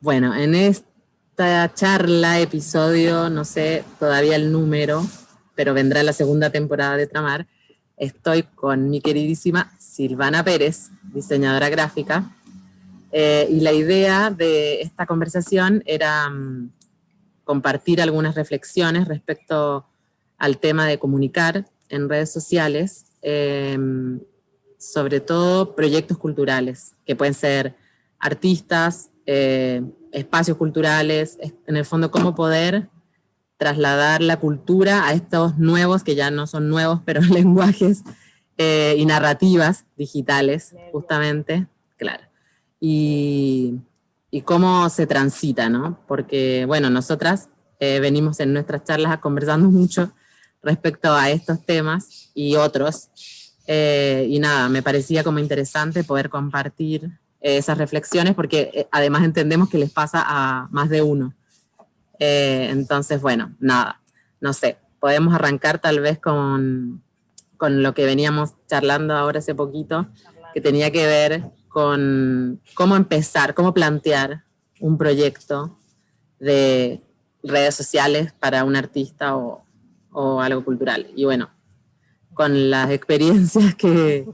Bueno, en esta charla, episodio, no sé todavía el número, pero vendrá la segunda temporada de Tramar, estoy con mi queridísima Silvana Pérez, diseñadora gráfica, y la idea de esta conversación era compartir algunas reflexiones respecto al tema de comunicar en redes sociales, sobre todo proyectos culturales, que pueden ser artistas, espacios culturales, en el fondo cómo poder trasladar la cultura a estos nuevos, que ya no son nuevos, pero lenguajes y narrativas digitales, justamente, claro. Y cómo se transita, ¿no? Porque, bueno, nosotras venimos en nuestras charlas conversando mucho respecto a estos temas y otros. Y nada, me parecía como interesante poder compartir esas reflexiones porque además entendemos que les pasa a más de uno. Entonces, bueno, nada, no sé, podemos arrancar tal vez con lo que veníamos charlando ahora hace poquito, que tenía que ver con cómo empezar, cómo plantear un proyecto de redes sociales para un artista o algo cultural. Y bueno, con las experiencias que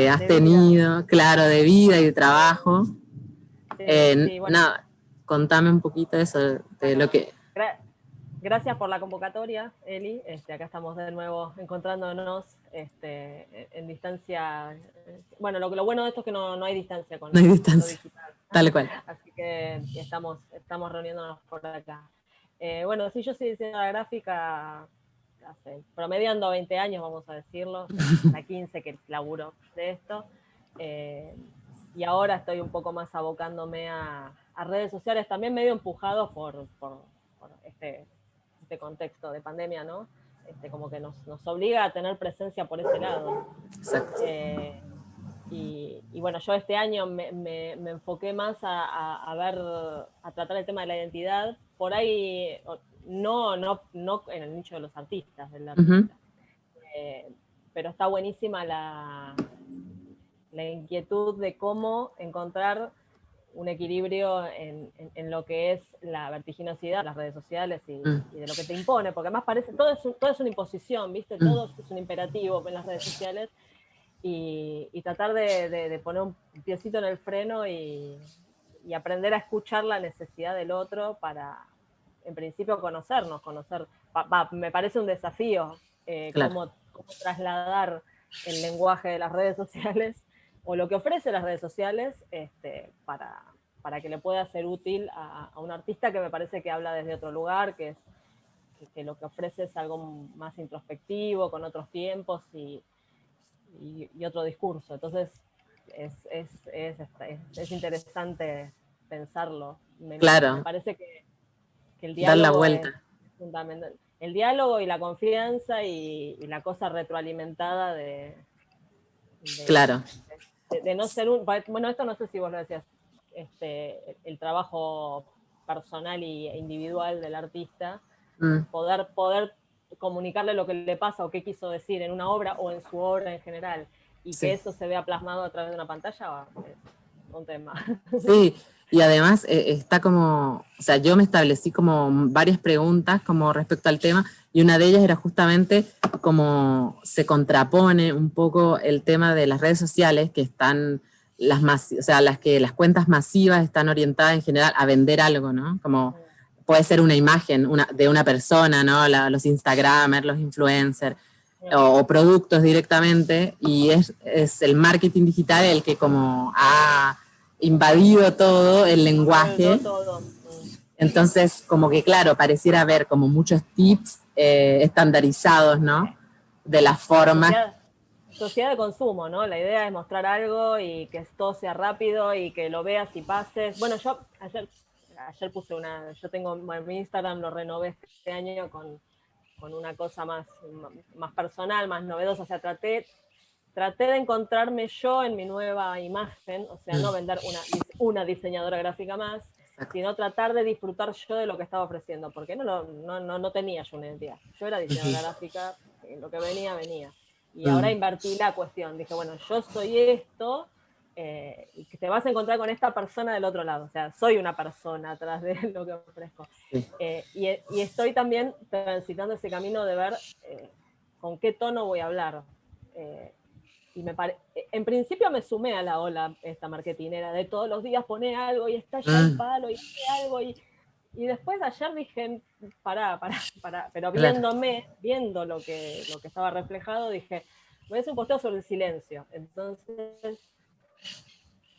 has tenido, claro, de vida y de trabajo, Sí, bueno. nada, contame un poquito eso de lo que... Gracias por la convocatoria, Eli. Acá estamos de nuevo encontrándonos en distancia. Bueno, lo bueno de esto es que no hay distancia con No hay lo distancia, digital. tal cual. Así que estamos reuniéndonos por acá. Bueno, sí, yo soy diseñadora gráfica, promediando 20 años, vamos a decirlo, hasta 15 que laburo de esto. Y ahora estoy un poco más abocándome a redes sociales, también medio empujados por este contexto de pandemia, ¿no? Como que nos obliga a tener presencia por ese lado. Exacto. Y bueno, yo este año me enfoqué más a tratar el tema de la identidad, por ahí no en el nicho de los artistas, del artista. Pero está buenísima la inquietud de cómo encontrar un equilibrio en lo que es la vertiginosidad de las redes sociales y de lo que te impone, porque además parece, todo es una imposición, ¿viste? Todo es un imperativo en las redes sociales, y tratar de poner un piecito en el freno y aprender a escuchar la necesidad del otro para, en principio, conocer. Me parece un desafío Claro. cómo trasladar el lenguaje de las redes sociales o lo que ofrece las redes sociales para que le pueda ser útil a un artista que me parece que habla desde otro lugar, que lo que ofrece es algo más introspectivo, con otros tiempos y otro discurso. Entonces es interesante pensarlo. Claro. Me parece que el Dar la diálogo es vuelta. fundamental. El diálogo y la confianza y la cosa retroalimentada Claro. de no ser un... Bueno, esto no sé si vos lo decías, el trabajo personal e individual del artista, poder comunicarle lo que le pasa o qué quiso decir en una obra o en su obra en general, y Sí. que eso se vea plasmado a través de una pantalla, es un tema. Sí, y además está como, o sea, yo me establecí como varias preguntas como respecto al tema, y una de ellas era justamente cómo se contrapone un poco el tema de las redes sociales que están o sea, las cuentas masivas están orientadas en general a vender algo, ¿no? Como puede ser una imagen de una persona, ¿no? Los Instagramers, los influencers, o productos directamente, y es el marketing digital el que como ha invadido todo el lenguaje. Todo. Entonces, como que claro, pareciera haber como muchos tips estandarizados, ¿no? De la forma. Sociedad de consumo, ¿no? La idea es mostrar algo y que todo sea rápido y que lo veas y pases. Bueno, yo ayer puse yo tengo mi Instagram, lo renové este año con una cosa más personal, más novedosa. O sea, traté de encontrarme yo en mi nueva imagen, o sea, no vender una diseñadora gráfica más, sino tratar de disfrutar yo de lo que estaba ofreciendo, porque no tenía yo una identidad. Yo era diseñadora gráfica, lo que venía. Y ahora invertí la cuestión. Dije, bueno, yo soy esto, y que te vas a encontrar con esta persona del otro lado. O sea, soy una persona atrás de lo que ofrezco. Sí. Y estoy también transitando ese camino de ver con qué tono voy a hablar. Y en principio me sumé a la ola esta marketinera de todos los días poner algo y estalla el palo y hace algo y después ayer dije, pará, pero viendo lo que estaba reflejado, dije, voy a hacer un posteo sobre el silencio. Entonces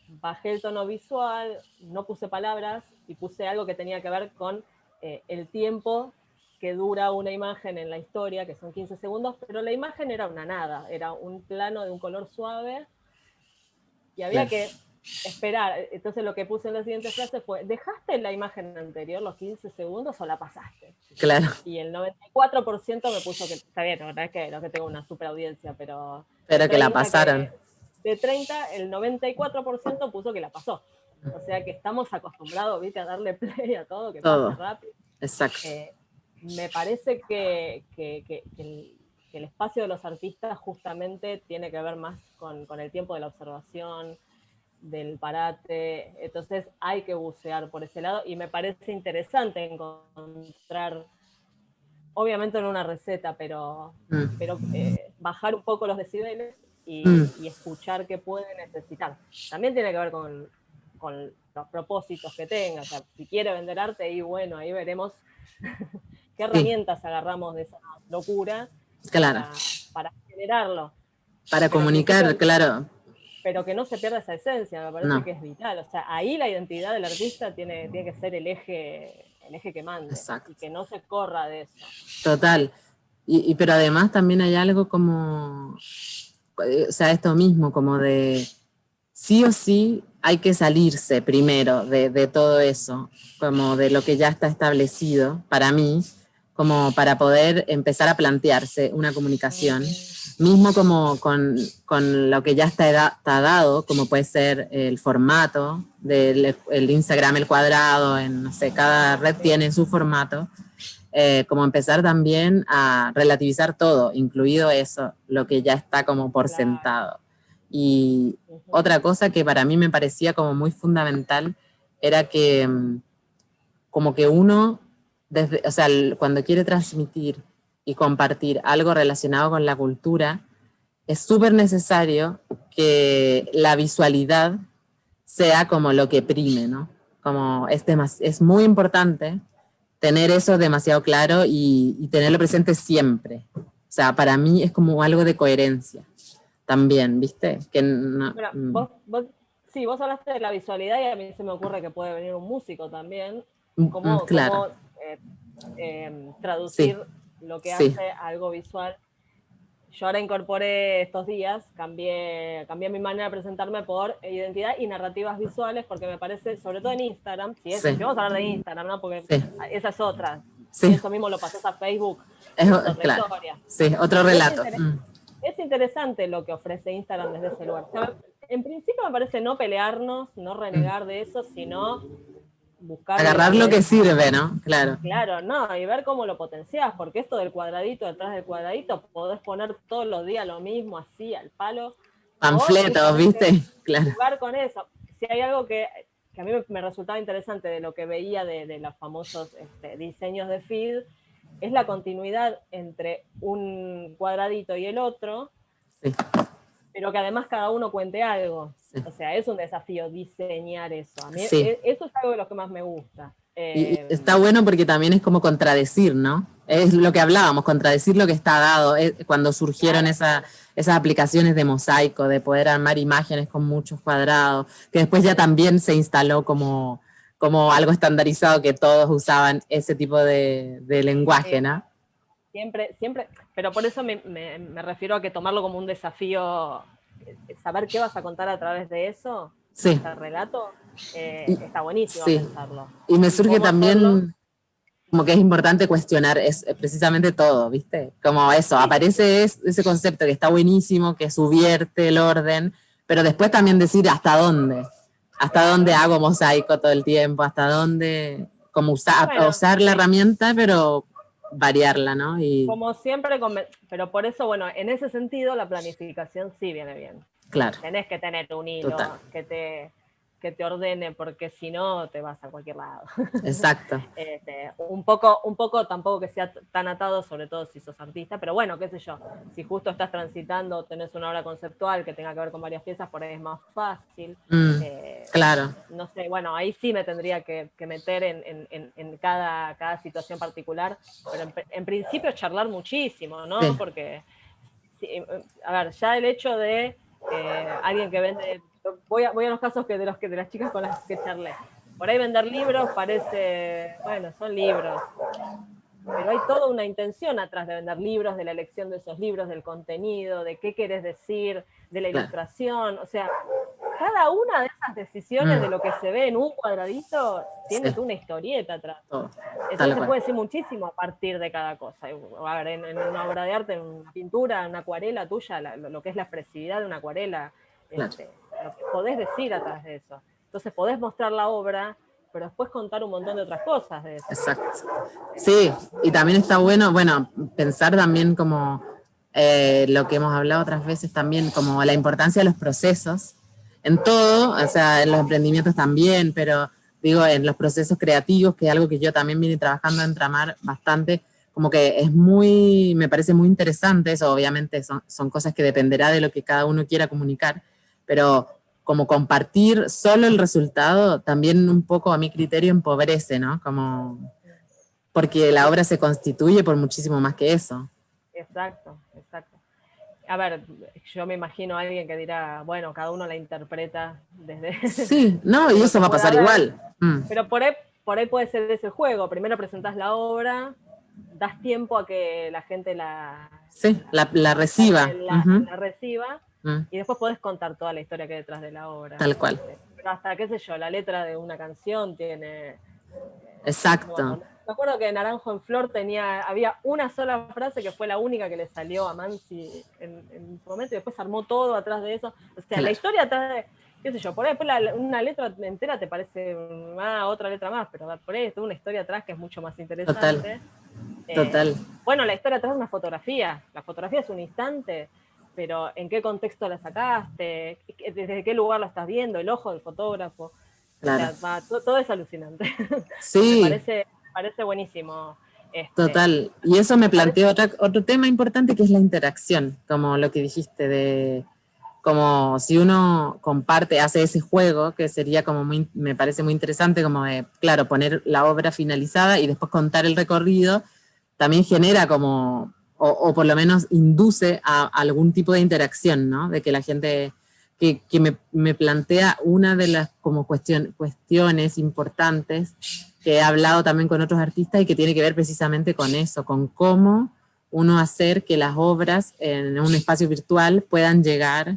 bajé el tono visual, no puse palabras y puse algo que tenía que ver con el tiempo que dura una imagen en la historia, que son 15 segundos, pero la imagen era una nada, era un plano de un color suave y había que esperar. Entonces lo que puse en la siguiente frase fue, ¿dejaste la imagen anterior los 15 segundos o la pasaste? Claro. Y el 94% me puso que, está bien, la verdad es que no es que tengo una super audiencia, pero que la pasaron. De 30, el 94% puso que la pasó. O sea que estamos acostumbrados, ¿viste? A darle play a todo, que pase rápido. Exacto. Me parece que el espacio de los artistas justamente tiene que ver más con el tiempo de la observación, del parate, entonces hay que bucear por ese lado y me parece interesante encontrar, obviamente no una receta, pero bajar un poco los decibeles y escuchar qué puede necesitar. También tiene que ver con los propósitos que tenga, o sea, si quiere vender arte, y bueno, ahí veremos qué herramientas agarramos de esa locura para generarlo. Para comunicar, claro. Pero que no se pierda esa esencia, me parece que es vital. O sea, ahí la identidad del artista tiene que ser el eje que mande. Exacto. Y que no se corra de eso. Total. Pero además también hay algo como, o sea, esto mismo, como de sí o sí hay que salirse primero de todo eso, como de lo que ya está establecido para mí, como para poder empezar a plantearse una comunicación, mismo como con lo que ya está dado, como puede ser el formato del el Instagram, el cuadrado, no sé, cada red tiene su formato, como empezar también a relativizar todo, incluido eso, lo que ya está como por sentado. Y otra cosa que para mí me parecía como muy fundamental era que como que uno, o sea, cuando quiere transmitir y compartir algo relacionado con la cultura, es súper necesario que la visualidad sea como lo que prime, ¿no? Como es muy importante tener eso demasiado claro y tenerlo presente siempre. O sea, para mí es como algo de coherencia también, ¿viste? Que no, bueno, vos hablaste de la visualidad y a mí se me ocurre que puede venir un músico también. ¿Cómo traducir lo que hace a algo visual? Yo ahora incorporé estos días, cambié mi manera de presentarme por identidad y narrativas visuales, porque me parece, sobre todo en Instagram, si vamos a hablar de Instagram, ¿no? Porque esa es otra. Eso mismo lo pasás a Facebook. Es otra historia. Sí, otro relato. Es interesante lo que ofrece Instagram desde ese lugar. O sea, en principio me parece no pelearnos, no renegar de eso, sino buscar... Agarrar lo que sirve, ¿no? Claro. Claro, no, y ver cómo lo potenciás, porque esto del cuadradito detrás del cuadradito, podés poner todos los días lo mismo, así, al palo. Panfletos, ¿viste? Claro. Jugar con eso. Si hay algo que a mí me resultaba interesante de lo que veía de los famosos diseños de feed, es la continuidad entre un cuadradito y el otro, pero que además cada uno cuente algo. O sea, es un desafío diseñar eso. A mí eso es algo de lo que más me gusta. Y está bueno porque también es como contradecir, ¿no? Es lo que hablábamos, contradecir lo que está dado. Cuando surgieron esas aplicaciones de mosaico, de poder armar imágenes con muchos cuadrados, que después ya también se instaló como algo estandarizado, que todos usaban ese tipo de lenguaje, ¿no? Siempre, pero por eso me refiero a que tomarlo como un desafío, saber qué vas a contar a través de eso, ese relato, está buenísimo pensarlo. Y me surge también como que es importante cuestionar precisamente todo, ¿viste? Como eso, aparece ese concepto que está buenísimo, que subvierte el orden, pero después también decir hasta dónde hago mosaico todo el tiempo, hasta dónde, como usar la herramienta, pero variarla, ¿no? Como siempre, pero por eso, bueno, en ese sentido la planificación sí viene bien. Claro. Tenés que tener un hilo Total. que te ordene, porque si no te vas a cualquier lado. Exacto. Un poco tampoco que sea tan atado, sobre todo si sos artista, pero bueno, qué sé yo, si justo estás transitando, tenés una obra conceptual que tenga que ver con varias piezas, por ahí es más fácil. Claro. No sé, bueno, ahí sí me tendría que meter en cada situación particular, pero en principio charlar muchísimo, ¿no? Sí. Porque, a ver, ya el hecho de alguien que vende, voy a los casos de las chicas con las que charlé. Por ahí vender libros parece, bueno, son libros, pero hay toda una intención atrás de vender libros, de la elección de esos libros, del contenido, de qué querés decir, de la ilustración, o sea, cada una de esas decisiones de lo que se ve en un cuadradito tiene toda una historieta atrás. Entonces se puede decir muchísimo a partir de cada cosa. A ver, en una obra de arte, en una pintura, en una acuarela tuya, lo que es la expresividad de una acuarela, lo que podés decir atrás de eso. Entonces podés mostrar la obra, pero después contar un montón de otras cosas de eso. Exacto. Sí, y también está bueno, pensar también como lo que hemos hablado otras veces también, como la importancia de los procesos, en todo, o sea, en los emprendimientos también, pero digo, en los procesos creativos, que es algo que yo también vine trabajando en Tramar bastante, como que es me parece muy interesante eso, obviamente son cosas que dependerá de lo que cada uno quiera comunicar, pero como compartir solo el resultado también un poco a mi criterio empobrece, ¿no? Como, porque la obra se constituye por muchísimo más que eso. Exacto. A ver, yo me imagino a alguien que dirá, bueno, cada uno la interpreta desde... Sí, no, y eso va a pasar igual. Pero por ahí puede ser ese juego. Primero presentás la obra, das tiempo a que la gente la reciba. La reciba, y después podés contar toda la historia que hay detrás de la obra. Tal cual. Pero hasta, qué sé yo, la letra de una canción tiene... Exacto. Me acuerdo que Naranjo en Flor había una sola frase que fue la única que le salió a Mansi en su momento, y después armó todo atrás de eso. O sea, la historia atrás de, qué sé yo, por ahí después una letra entera te parece otra letra más, pero por ahí está una historia atrás que es mucho más interesante. Total. Bueno, la historia atrás es una fotografía. La fotografía es un instante, pero ¿en qué contexto la sacaste? ¿Desde qué lugar la estás viendo? El ojo del fotógrafo. Claro. O sea, todo es alucinante. Sí. Me parece buenísimo. Total. Y eso me planteó otro tema importante, que es la interacción, como lo que dijiste, de como si uno comparte, hace ese juego, que sería como me parece muy interesante, como de, claro, poner la obra finalizada y después contar el recorrido, también genera como, o por lo menos induce a algún tipo de interacción, ¿no? De que la gente, que me plantea una de las como cuestiones importantes que he hablado también con otros artistas y que tiene que ver precisamente con eso, con cómo uno hacer que las obras en un espacio virtual puedan llegar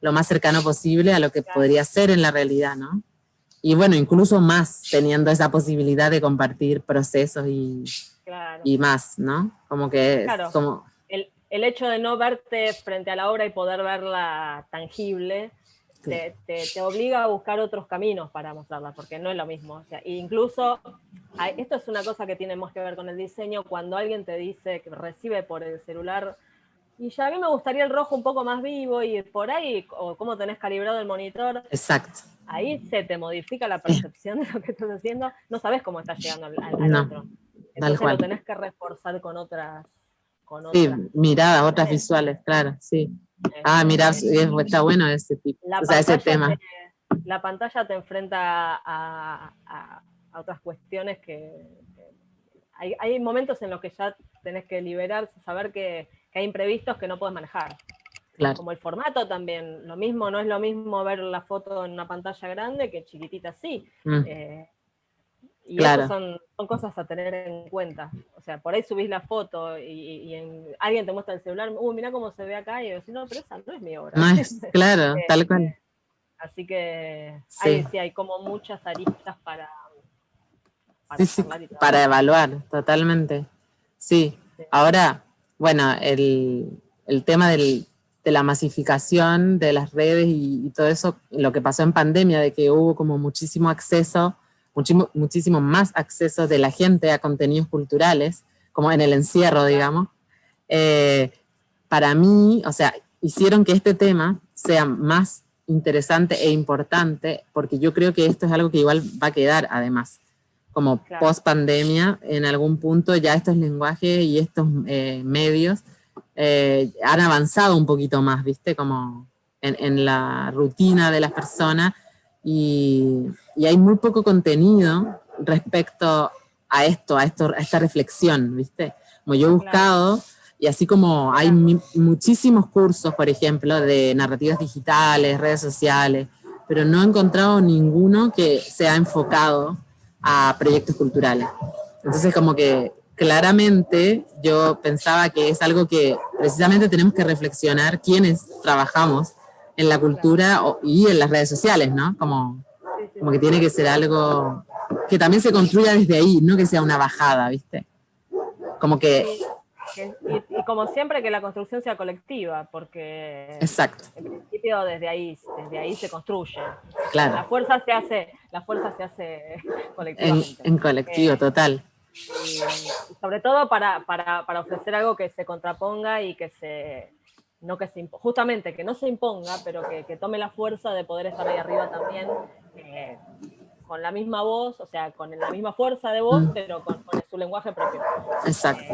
lo más cercano posible a lo que podría ser en la realidad, ¿no? Y bueno, incluso más teniendo esa posibilidad de compartir procesos y más, ¿no? Como que es como... El hecho de no verte frente a la obra y poder verla tangible te obliga a buscar otros caminos para mostrarla, porque no es lo mismo. O sea, incluso, esto es una cosa que tiene más que ver con el diseño, cuando alguien te dice que recibe por el celular, y ya a mí me gustaría el rojo un poco más vivo, y por ahí, o cómo tenés calibrado el monitor. Exacto. Ahí se te modifica la percepción de lo que estás haciendo, no sabes cómo estás llegando al otro. Entonces lo tenés que reforzar con otras... Sí, miradas, otras visuales, claro, sí. Mira, está bueno ese tipo, ese tema. La pantalla te enfrenta a otras cuestiones que hay momentos en los que ya tenés que liberar, saber que hay imprevistos que no podés manejar. Claro. Como el formato también, lo mismo, no es lo mismo ver la foto en una pantalla grande que chiquitita así. Y claro, eso son cosas a tener en cuenta. O sea, por ahí subís la foto y alguien te muestra el celular, mirá cómo se ve acá, y decís, no, pero esa no es mi obra. No es, claro, tal cual. Así que sí. Hay como muchas aristas para para evaluar, totalmente. Sí. Ahora, bueno, el tema de la masificación de las redes y todo eso, lo que pasó en pandemia, de que hubo como muchísimo acceso, muchísimo más acceso de la gente a contenidos culturales, como en el encierro, digamos. Para mí, o sea, hicieron que este tema sea más interesante e importante, porque yo creo que esto es algo que igual va a quedar además, como post pandemia, en algún punto ya estos lenguajes y estos medios han avanzado un poquito más, ¿viste? Como en la rutina de las personas y hay muy poco contenido respecto a esto, a esta reflexión, ¿viste? Como yo he buscado, y así como hay muchísimos cursos, por ejemplo, de narrativas digitales, redes sociales, pero no he encontrado ninguno que sea enfocado a proyectos culturales. Entonces, como que claramente yo pensaba que es algo que precisamente tenemos que reflexionar quienes trabajamos en la cultura y en las redes sociales, ¿no? Como que tiene que ser algo que también se construya desde ahí, no que sea una bajada, ¿viste? Como que... Y como siempre que la construcción sea colectiva, porque exacto. En principio desde ahí se construye. Claro. La fuerza se hace colectivamente. En colectivo, total. Y sobre todo para ofrecer algo que se contraponga y que justamente que no se imponga, pero que tome la fuerza de poder estar ahí arriba también, con la misma voz, o sea, con la misma fuerza de voz, pero con su lenguaje propio. Exacto.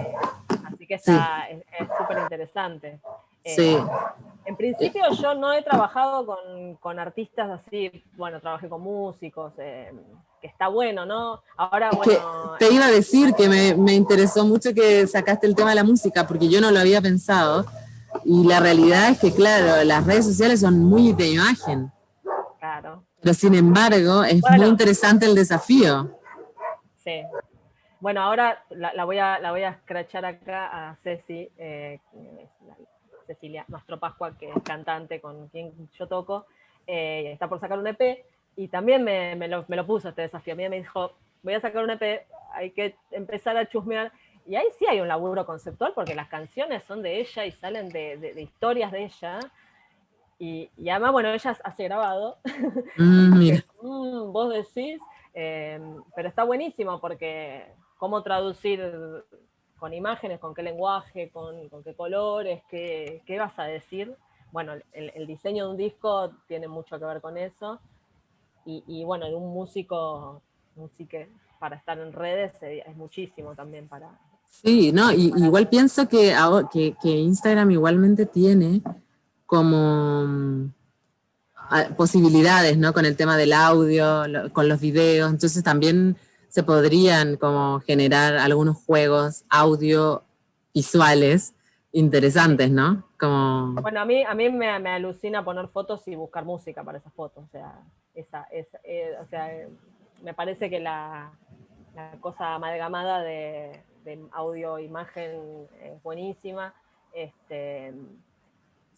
Así que es súper interesante. Sí. En principio yo no he trabajado con artistas así, bueno, trabajé con músicos, que está bueno, ¿no? Ahora, bueno... Te iba a decir que me interesó mucho que sacaste el tema de la música, porque yo no lo había pensado, y la realidad es que, claro, las redes sociales son muy de imagen. Claro. Pero sin embargo, es muy interesante el desafío. Sí. Bueno, ahora la voy a escrachar acá a Ceci, Cecilia Mastro Pascua, que es cantante con quien yo toco, está por sacar un EP, y también me lo puso este desafío. A mí me dijo, voy a sacar un EP, hay que empezar a chusmear, y ahí sí hay un laburo conceptual, porque las canciones son de ella y salen de historias de ella, y además, bueno, ella hace grabado, mira. Vos decís, pero está buenísimo porque cómo traducir con imágenes, con qué lenguaje, con qué colores, qué vas a decir. Bueno, el diseño de un disco tiene mucho que ver con eso, y bueno, de un músico para estar en redes es muchísimo también para... Sí, no, igual pienso que Instagram igualmente tiene como posibilidades, ¿no? Con el tema del audio, con los videos, entonces también se podrían como generar algunos juegos audio visuales interesantes, ¿no? Como... Bueno, a mí me alucina poner fotos y buscar música para esas fotos, o sea, me parece que la cosa amalgamada de audio e imagen es buenísima.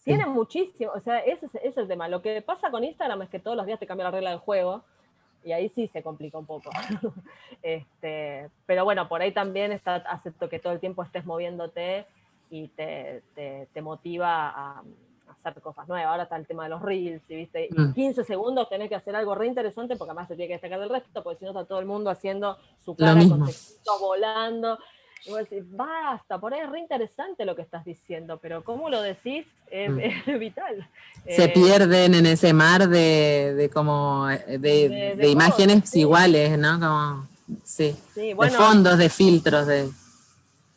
Tiene muchísimo, o sea, ese es el tema. Lo que pasa con Instagram es que todos los días te cambia la regla del juego, y ahí sí se complica un poco. Pero bueno, por ahí también acepto que todo el tiempo estés moviéndote y te motiva a hacer cosas nuevas. Ahora está el tema de los reels, ¿viste? Y en 15 segundos tenés que hacer algo re interesante, porque además se tiene que destacar del resto, porque si no está todo el mundo haciendo su cara con textitos volando. Y vos decís, basta, por ahí es re interesante lo que estás diciendo, pero cómo lo decís es vital. Se pierden en ese mar de imágenes sí. iguales, ¿no? Como, sí, bueno, de fondos, de filtros, de...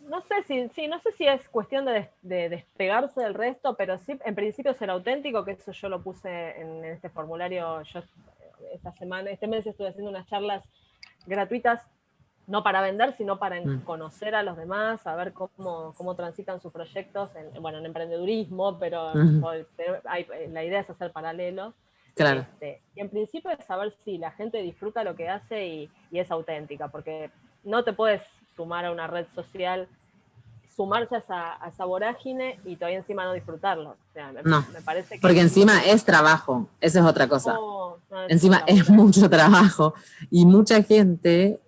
No sé si es cuestión de despegarse del resto, pero sí, en principio ser auténtico, que eso yo lo puse en este formulario. Yo este mes estuve haciendo unas charlas gratuitas, no para vender, sino para conocer a los demás, saber cómo transitan sus proyectos en emprendedurismo, pero la idea es hacer paralelos. Claro. Y en principio es saber si la gente disfruta lo que hace y es auténtica, porque no te puedes sumar a una red social, sumarse a esa vorágine y todavía encima no disfrutarlo. O sea, me parece que... Porque encima es trabajo, eso es otra cosa. No, encima es mucho trabajo y mucha gente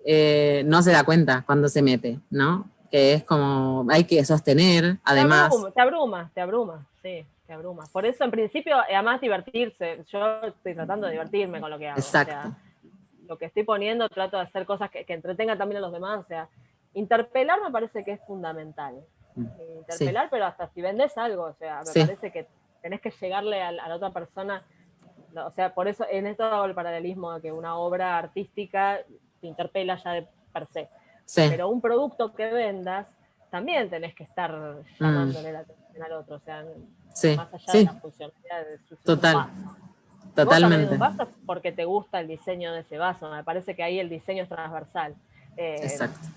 no se da cuenta cuando se mete, ¿no? Que es como, hay que sostener, además... Te abruma, sí, te abruma. Por eso, en principio, además divertirse. Yo estoy tratando de divertirme con lo que hago. Exacto. O sea, lo que estoy poniendo, trato de hacer cosas que entretengan también a los demás. O sea, interpelar me parece que es fundamental. Interpelar, sí. Pero hasta si vendes algo, o sea, me parece que tenés que llegarle a la otra persona. O sea, por eso en esto hago el paralelismo de que una obra artística te interpela ya de per se. Sí. Pero un producto que vendas, también tenés que estar llamándole la atención al otro, o sea, sí, más allá de sí, la funcionalidad de su total, vaso. totalmente. Vos también en un vaso es porque te gusta el diseño de ese vaso, me parece que ahí el diseño es transversal. Exacto.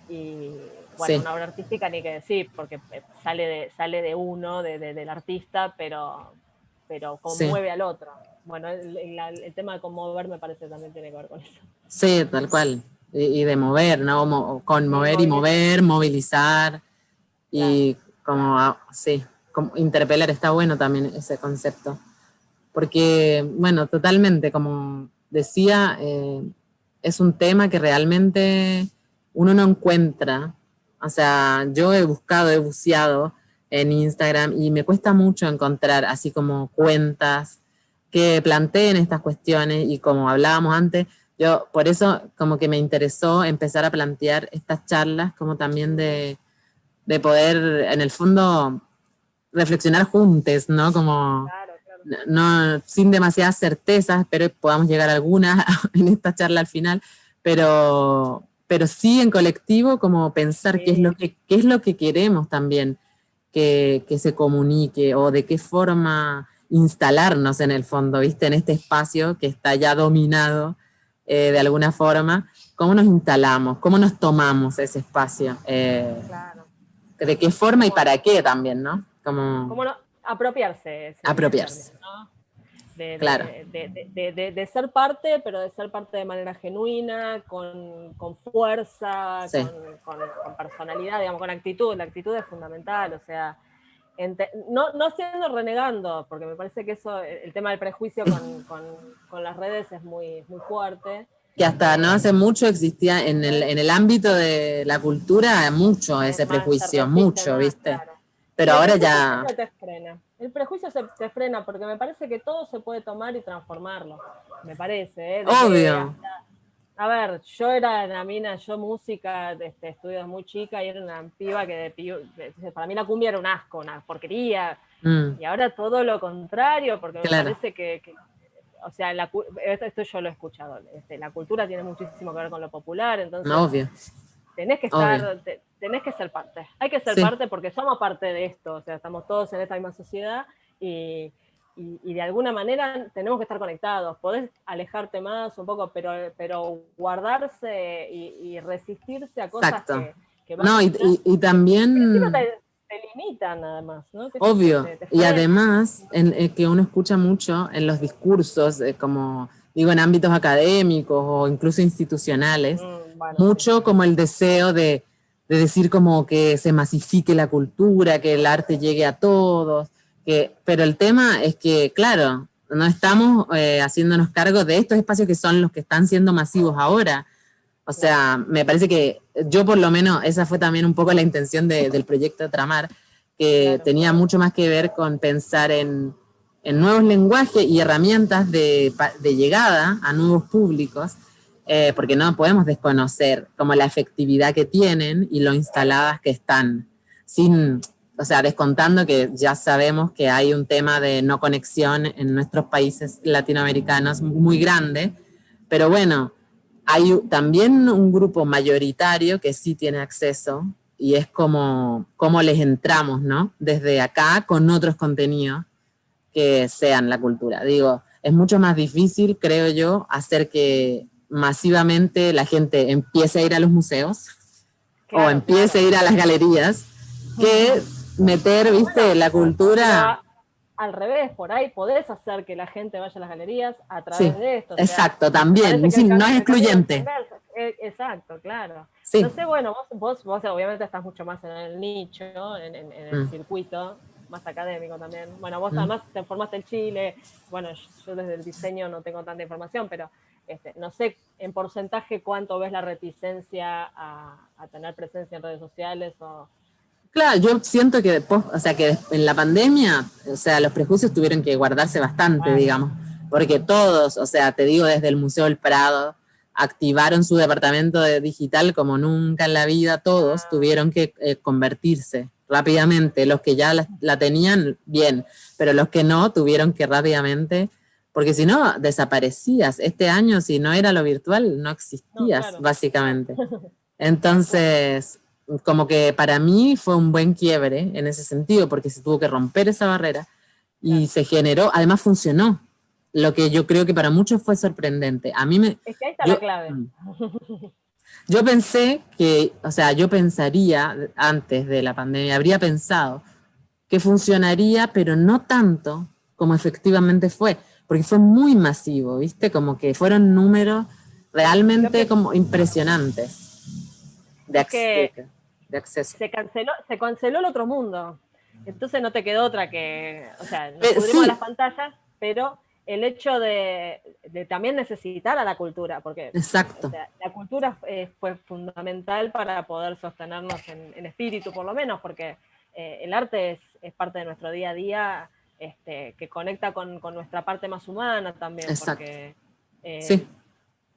Y bueno, Sí. una obra artística ni que decir, porque sale de uno, del artista, pero conmueve al otro. Bueno, el tema de conmover me parece también tiene que ver con eso. Sí, tal cual. Y de mover, ¿no? Conmover y mover, movilizar. Y como, sí, como interpelar, está bueno también ese concepto. Porque, bueno, totalmente, como decía, es un tema que realmente uno no encuentra. O sea, yo he buscado, he buceado en Instagram y me cuesta mucho encontrar así como cuentas que planteen estas cuestiones y como hablábamos antes, yo por eso como que me interesó empezar a plantear estas charlas como también de poder en el fondo reflexionar juntos, ¿no? Como Claro. no sin demasiadas certezas, espero que podamos llegar a alguna en esta charla al final, pero sí en colectivo como pensar Sí. qué es lo que queremos también que se comunique o de qué forma instalarnos en el fondo, ¿viste? En este espacio que está ya dominado de alguna forma, ¿cómo nos instalamos? ¿Cómo nos tomamos ese espacio? Claro. ¿De qué forma y para qué también, no? ¿Cómo no? Apropiarse es el Apropiarse. término, ¿no? Claro. De ser parte, pero de ser parte de manera genuina, con fuerza, Sí. con personalidad, digamos, con actitud. La actitud es fundamental, o sea, no siendo renegando, porque me parece que eso, el tema del prejuicio con las redes es muy, muy fuerte. Que hasta no hace mucho existía en el ámbito de la cultura mucho ese prejuicio, mucho, más, ¿viste? claro. Pero Y el ahora prejuicio ya... siempre te frena. El prejuicio te frena porque me parece que todo se puede tomar y transformarlo. Me parece, ¿eh? Obvio. A ver, yo era una mina, yo música, estudios muy chica, y era una piba que para mí la cumbia era un asco, una porquería. Y ahora todo lo contrario, porque me parece que o sea, esto yo lo he escuchado, la cultura tiene muchísimo que ver con lo popular, entonces obvio. tenés que tenés que ser parte. Hay que ser parte porque somos parte de esto, o sea, estamos todos en esta misma sociedad y de alguna manera tenemos que estar conectados. Podés alejarte más un poco, pero guardarse y resistirse a cosas que van no, y también... te limitan nada más, ¿no? Obvio, y además que uno escucha mucho en los discursos, como digo, en ámbitos académicos o incluso institucionales, mucho como el deseo de decir como que se masifique la cultura, que el arte llegue a todos, pero el tema es que, claro, no estamos haciéndonos cargo de estos espacios que son los que están siendo masivos ahora. O sea, me parece que yo por lo menos, esa fue también un poco la intención del proyecto Tramar, que tenía mucho más que ver con pensar en nuevos lenguajes y herramientas de llegada a nuevos públicos, porque no podemos desconocer como la efectividad que tienen y lo instaladas que están, o sea, descontando que ya sabemos que hay un tema de no conexión en nuestros países latinoamericanos muy grande, pero bueno, hay también un grupo mayoritario que sí tiene acceso y es como les entramos, ¿no? Desde acá con otros contenidos que sean la cultura. Digo, es mucho más difícil, creo yo, hacer que masivamente la gente empiece a ir a los museos o empiece a ir a las galerías que meter, viste, la cultura... Al revés, por ahí podés hacer que la gente vaya a las galerías a través de esto. Exacto, también, no es excluyente. Exacto, claro. Sí. No sé, bueno, vos obviamente estás mucho más en el nicho, en el circuito, más académico también. Bueno, vos además te formaste en Chile, bueno, yo desde el diseño no tengo tanta información, pero no sé en porcentaje cuánto ves la reticencia a tener presencia en redes sociales o... Claro, yo siento que después, o sea, que en la pandemia, o sea, los prejuicios tuvieron que guardarse bastante, digamos, porque todos, o sea, te digo, desde el Museo del Prado, activaron su departamento de digital como nunca en la vida, todos tuvieron que convertirse rápidamente. Los que ya la tenían, bien, pero los que no, tuvieron que rápidamente, porque si no, desaparecías. Este año, si no era lo virtual, no existías, claro. básicamente. Entonces, como que para mí fue un buen quiebre en ese sentido, porque se tuvo que romper esa barrera y se generó, además funcionó, lo que yo creo que para muchos fue sorprendente. A mí Es que ahí está la clave. Yo pensé que, o sea, yo pensaría, antes de la pandemia, habría pensado que funcionaría, pero no tanto como efectivamente fue, porque fue muy masivo, ¿viste? Como que fueron números realmente como impresionantes de acceso. Se canceló el otro mundo. Entonces no te quedó otra que, o sea, nos pudrimos Sí. las pantallas, pero el hecho de también necesitar a la cultura, porque Exacto. O sea, la cultura fue fundamental para poder sostenernos en espíritu, por lo menos, porque el arte es parte de nuestro día a día, que conecta con nuestra parte más humana también. Exacto. Porque sí.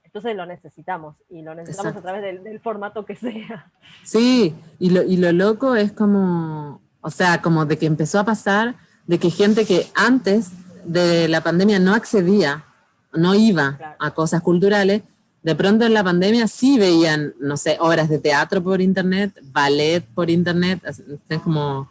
Entonces lo necesitamos, y lo necesitamos Exacto. A través del formato que sea. Sí, y lo loco es como, o sea, como de que empezó a pasar, de que gente que antes de la pandemia no accedía, no iba claro. a cosas culturales, de pronto en la pandemia sí veían, no sé, obras de teatro por internet, ballet por internet, es como...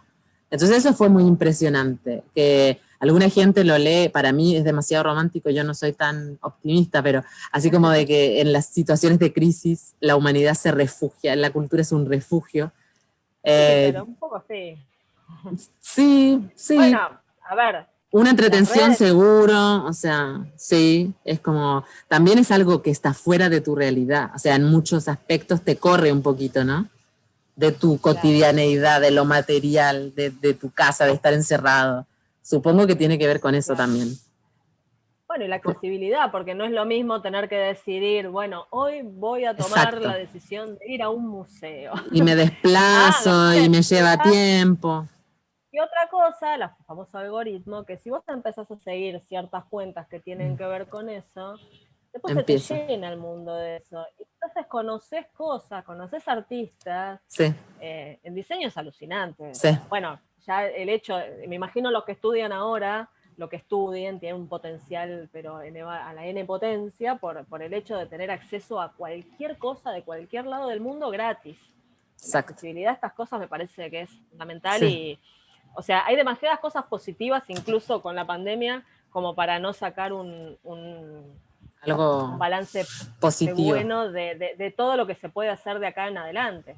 Entonces eso fue muy impresionante, que alguna gente lo lee, para mí es demasiado romántico, yo no soy tan optimista, pero así como de que en las situaciones de crisis la humanidad se refugia, la cultura es un refugio. Sí, pero un poco sí. Sí. Bueno, a ver. Una entretención seguro, o sea, sí, es como, también es algo que está fuera de tu realidad, o sea, en muchos aspectos te corre un poquito, ¿no? De tu cotidianeidad, de lo material, de tu casa, de estar encerrado. Supongo que tiene que ver con eso también. Bueno, y la accesibilidad, porque no es lo mismo tener que decidir, bueno, hoy voy a tomar la decisión de ir a un museo. Y me desplazo y me lleva tiempo. Y otra cosa, el famoso algoritmo, que si vos te empezás a seguir ciertas cuentas que tienen que ver con eso, después se te llena el mundo de eso. Y entonces conoces cosas, conoces artistas. Sí. El diseño es alucinante. Sí. Bueno, ya el hecho, me imagino los que estudian ahora, lo que estudien, tienen un potencial, pero a la N potencia, por el hecho de tener acceso a cualquier cosa de cualquier lado del mundo gratis. La accesibilidad a estas cosas me parece que es fundamental y... O sea, hay demasiadas cosas positivas, incluso con la pandemia, como para no sacar un balance positivo bueno de todo lo que se puede hacer de acá en adelante.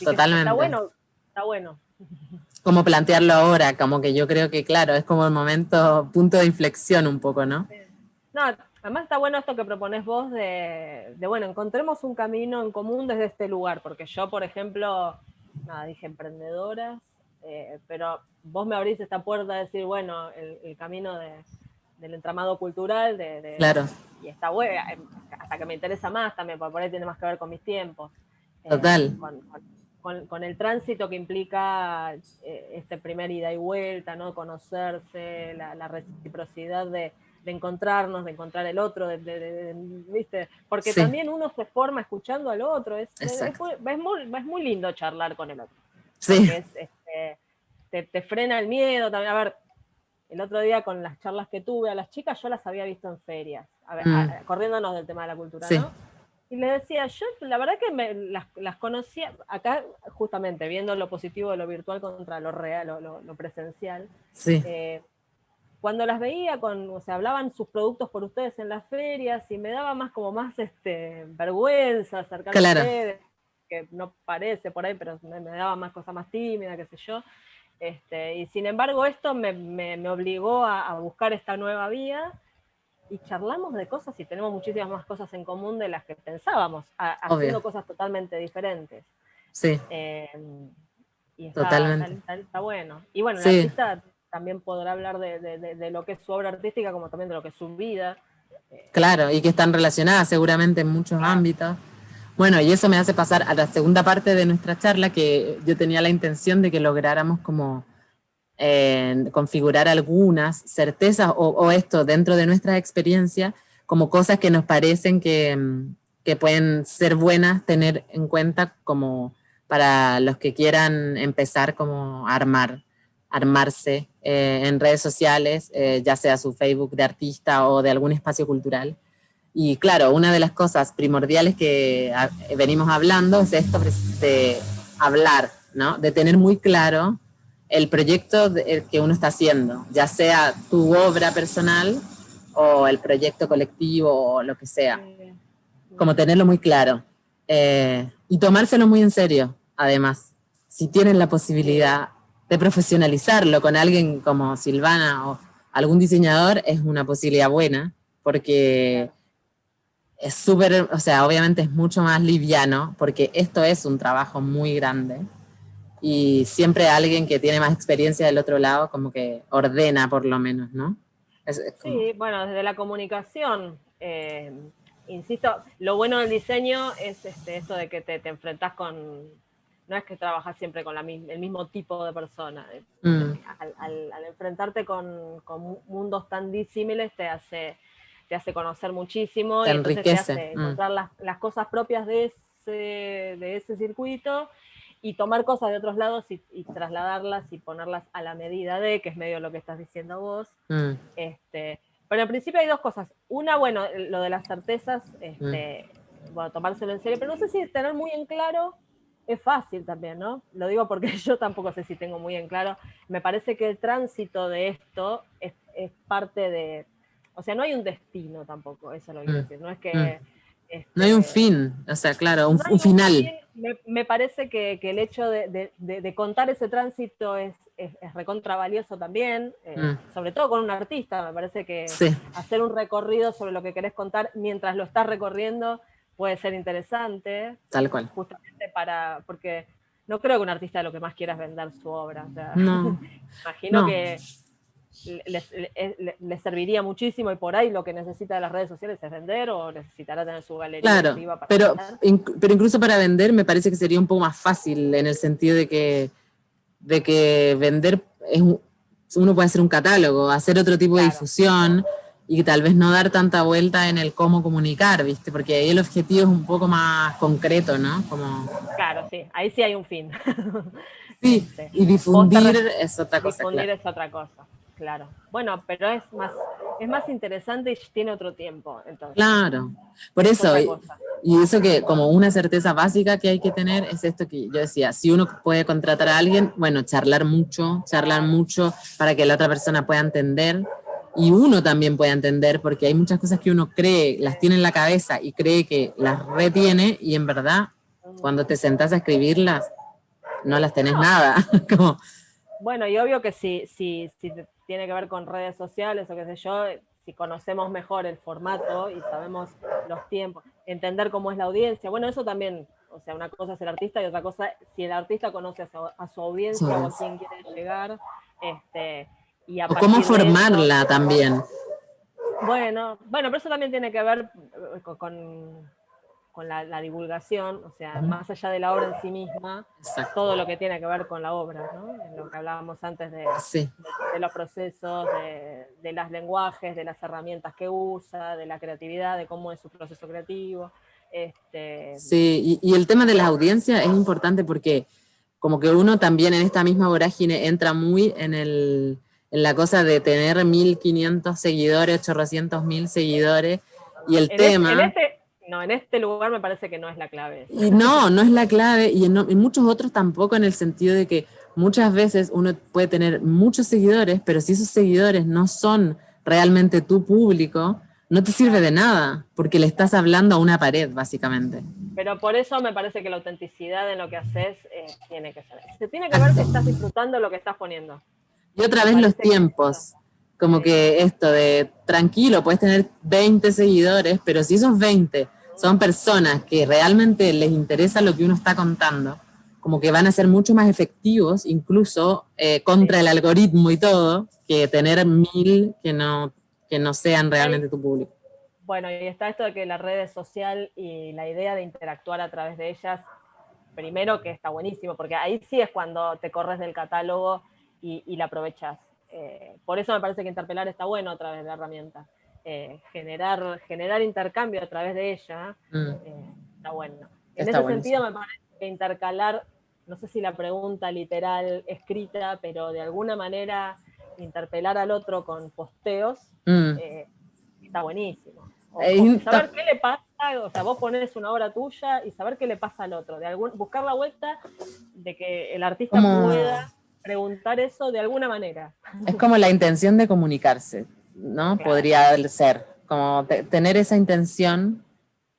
Totalmente. Está bueno. Como plantearlo ahora, como que yo creo que, claro, es como el momento, punto de inflexión un poco, ¿no? No, además está bueno esto que propones vos de bueno, encontremos un camino en común desde este lugar, porque yo, por ejemplo... Nada, dije emprendedoras, pero vos me abrís esta puerta de decir, bueno, el camino del entramado cultural, claro. Y está bueno, hasta que me interesa más también, porque por ahí tiene más que ver con mis tiempos. Total. Con el tránsito que implica este primer ida y vuelta, ¿no? Conocerse, la reciprocidad de encontrarnos, de encontrar el otro, ¿viste? Porque también uno se forma escuchando al otro, es muy lindo charlar con el otro. Sí. Porque te frena el miedo también. A ver, el otro día con las charlas que tuve a las chicas, yo las había visto en ferias, a ver, corriéndonos del tema de la cultura, ¿no? Y les decía, yo la verdad que las conocía, acá justamente viendo lo positivo de lo virtual contra lo real, lo presencial. Sí. Cuando las veía, o sea, hablaban sus productos por ustedes en las ferias y me daba más vergüenza acercarme a ustedes, que no parece por ahí, pero me daba más cosas más tímidas, qué sé yo. Y sin embargo esto me obligó a buscar esta nueva vía y charlamos de cosas y tenemos muchísimas más cosas en común de las que pensábamos, haciendo cosas totalmente diferentes. Sí. Y totalmente. Está bueno. Y bueno, el artista también podrá hablar de lo que es su obra artística, como también de lo que es su vida. Claro, y que están relacionadas seguramente en muchos ámbitos. Bueno, y eso me hace pasar a la segunda parte de nuestra charla, que yo tenía la intención de que lográramos como configurar algunas certezas o esto dentro de nuestra experiencia, como cosas que nos parecen que pueden ser buenas tener en cuenta como para los que quieran empezar como a armarse en redes sociales, ya sea su Facebook de artista o de algún espacio cultural. Y claro, una de las cosas primordiales que venimos hablando es esto de hablar, ¿no? De tener muy claro el proyecto que uno está haciendo, ya sea tu obra personal o el proyecto colectivo o lo que sea. Como tenerlo muy claro. Y tomárselo muy en serio, además. Si tienen la posibilidad de profesionalizarlo con alguien como Silvana o algún diseñador, es una posibilidad buena, porque es súper, o sea, obviamente es mucho más liviano, porque esto es un trabajo muy grande. Y siempre alguien que tiene más experiencia del otro lado, como que ordena por lo menos, ¿no? Es como... Sí, bueno, desde la comunicación, insisto, lo bueno del diseño es esto de que te enfrentás con, no es que trabajas siempre con el mismo tipo de persona. Al enfrentarte con mundos tan disímiles te hace conocer muchísimo Te y entonces te enriquece. hace encontrar las cosas propias de ese circuito y tomar cosas de otros lados y trasladarlas y ponerlas a la medida de, que es medio lo que estás diciendo vos. Pero en principio hay dos cosas. Una, bueno, lo de las certezas, bueno, tomárselo en serio, pero no sé si tener muy en claro es fácil también, ¿no? Lo digo porque yo tampoco sé si tengo muy en claro. Me parece que el tránsito de esto es parte de... O sea, no hay un destino tampoco, eso lo quiero decir. No es que... No hay un fin, o sea, claro, no un hay un final. fin. Me parece que el hecho de contar ese tránsito es recontra valioso también, sobre todo con un artista. Me parece que Sí, hacer un recorrido sobre lo que querés contar mientras lo estás recorriendo puede ser interesante, tal cual. justamente porque no creo que un artista lo que más quiera es vender su obra. O sea, No, imagino no. que les serviría muchísimo y por ahí lo que necesita de las redes sociales es vender o necesitará tener su galería Claro, arriba para pero, vender. pero incluso para vender me parece que sería un poco más fácil en el sentido de que vender uno puede hacer un catálogo, hacer otro tipo de Claro. difusión y tal vez no dar tanta vuelta en el cómo comunicar, ¿viste? Porque ahí el objetivo es un poco más concreto, ¿no? Como... Claro, sí, ahí sí hay un fin. Sí, y difundir es otra cosa, Difundir claro. es otra cosa, claro. Bueno, pero es más interesante y tiene otro tiempo, entonces. Claro, por Es eso, otra cosa. y eso que como una certeza básica que hay que tener es esto que yo decía, si uno puede contratar a alguien, bueno, charlar mucho para que la otra persona pueda entender y uno también pueda entender, porque hay muchas cosas que uno cree, las tiene en la cabeza y cree que las retiene y en verdad cuando te sentás a escribirlas no las tenés No, nada, como... bueno, y obvio que si tiene que ver con redes sociales o qué sé yo, si conocemos mejor el formato y sabemos los tiempos, entender cómo es la audiencia, bueno, eso también, o sea, una cosa es el artista y otra cosa, si el artista conoce a su audiencia o a quién quiere llegar, y a O cómo partir de eso, formarla también. bueno, pero eso también tiene que ver con la divulgación, o sea, más allá de la obra en sí misma, Exacto. todo lo que tiene que ver con la obra, ¿no? En lo que hablábamos antes Sí. de los procesos, de los lenguajes, de las herramientas que usa, de la creatividad, de cómo es su proceso creativo. Sí, y el tema de las audiencias es importante porque como que uno también en esta misma vorágine entra muy en la cosa de tener 1500 seguidores, 800.000 seguidores, y el tema... En este lugar me parece que no es la clave esa. Y no, no es la clave, y en muchos otros tampoco, en el sentido de que muchas veces uno puede tener muchos seguidores, pero si esos seguidores no son realmente tu público, no te sirve de nada, porque le estás hablando a una pared, básicamente. Pero por eso me parece que la autenticidad en lo que haces tiene que ser. Se tiene que ver que Exacto. estás disfrutando lo que estás poniendo. Y otra Me vez los parece que tiempos, como que esto de tranquilo, puedes tener 20 seguidores, pero si esos 20 son personas que realmente les interesa lo que uno está contando, como que van a ser mucho más efectivos, incluso contra el algoritmo y todo, que tener 1000 que no sean realmente tu público. Bueno, y está esto de que la red social y la idea de interactuar a través de ellas, primero que está buenísimo, porque ahí sí es cuando te corres del catálogo y la aprovechas. Por eso me parece que interpelar está bueno a través de la herramienta. Generar intercambio a través de ella está bueno. En Está ese buenísimo. sentido me parece que intercalar no sé si la pregunta literal escrita, pero de alguna manera interpelar al otro con posteos, está buenísimo. O saber qué le pasa, o sea, vos ponés una obra tuya y saber qué le pasa al otro, buscar la vuelta de que el artista pueda preguntar eso de alguna manera. Es como la intención de comunicarse, ¿no? Claro. Podría ser, como tener esa intención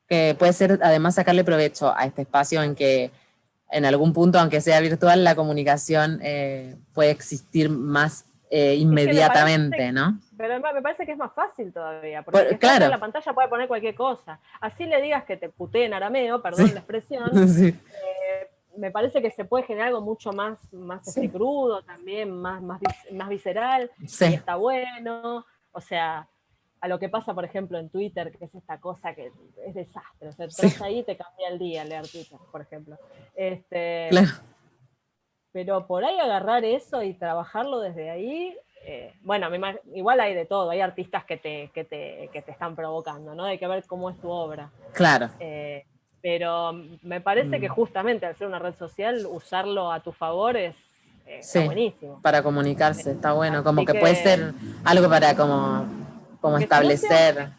que puede ser además sacarle provecho a este espacio en que en algún punto, aunque sea virtual, la comunicación puede existir más inmediatamente, parece, ¿no? Pero me parece que es más fácil todavía, porque claro, en la pantalla puede poner cualquier cosa. Así le digas que te putee en arameo, perdón la expresión, sí. Me parece que se puede generar algo mucho más sí. Crudo también, más visceral, sí. Y está bueno. O sea, a lo que pasa, por ejemplo, en Twitter, que es esta cosa que es desastre. O sea, entras ahí y te cambia el día leer Twitter, por ejemplo. Claro. Pero por ahí agarrar eso y trabajarlo desde ahí, bueno, igual hay de todo, hay artistas que te están provocando, ¿no? Hay que ver cómo es tu obra. Claro. Pero me parece que justamente al ser una red social, usarlo a tu favor está buenísimo. Para comunicarse, está bueno, como que puede ser algo para como establecer.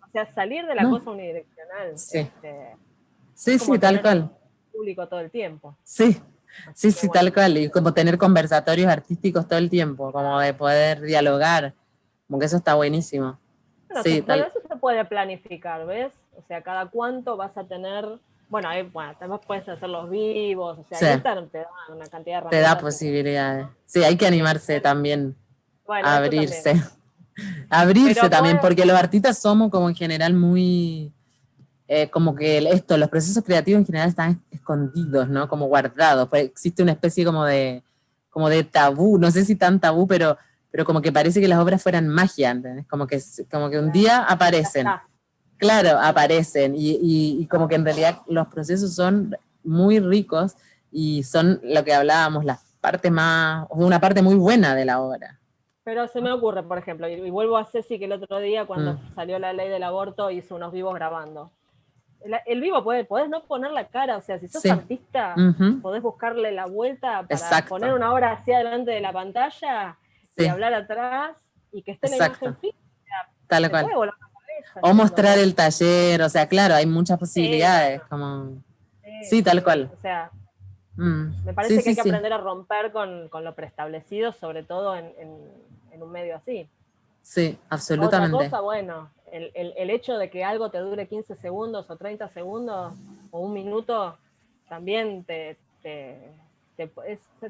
O sea, salir de la cosa unidireccional. Sí, sí, tal cual. Público todo el tiempo. Sí. Sí, bueno. Tal cual, y como tener conversatorios artísticos todo el tiempo, como de poder dialogar, como que eso está buenísimo. Bueno, sí, eso se puede planificar, ¿ves? O sea, cada cuánto vas a tener, bueno, también puedes hacer los vivos, o sea, Instagram te da una cantidad de herramientas. Te da posibilidades. Sí, hay que animarse también a abrirse. Abrirse pero también, porque los artistas somos como en general muy... como que los procesos creativos en general están escondidos, ¿no? Como guardados. Pues existe una especie como de tabú, no sé si tan tabú, pero como que parece que las obras fueran magia, ¿entendés? Como que un día aparecen. Claro, aparecen. Y como que en realidad los procesos son muy ricos y son lo que hablábamos, una parte muy buena de la obra. Pero se me ocurre, por ejemplo, y vuelvo a Ceci, que el otro día cuando salió la ley del aborto hizo unos vivos grabando. El vivo podés no poner la cara, o sea, si sos artista, podés buscarle la vuelta para poner una obra hacia adelante de la pantalla y hablar atrás y que esté la imagen fija. Tal cual. O mostrar el taller, o sea, claro, hay muchas posibilidades. Como... Sí, tal cual. O sea, me parece que hay que aprender a romper con lo preestablecido, sobre todo en un medio así. Sí, absolutamente. Otra cosa, bueno, el hecho de que algo te dure 15 segundos o 30 segundos o un minuto, también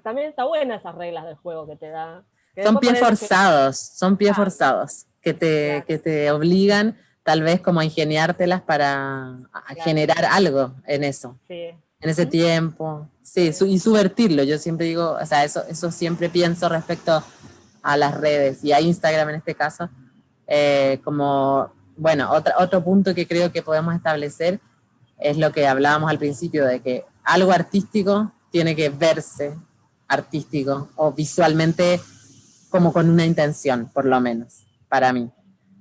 también está buena esas reglas del juego que te da. Son pies forzados, que te obligan tal vez como a ingeniártelas para generar algo en eso. Sí. En ese tiempo. Sí, y subvertirlo. Yo siempre digo, o sea, eso siempre pienso respecto a las redes y a Instagram en este caso. Como, bueno, otro punto que creo que podemos establecer es lo que hablábamos al principio, de que algo artístico tiene que verse artístico o visualmente como con una intención, por lo menos, para mí.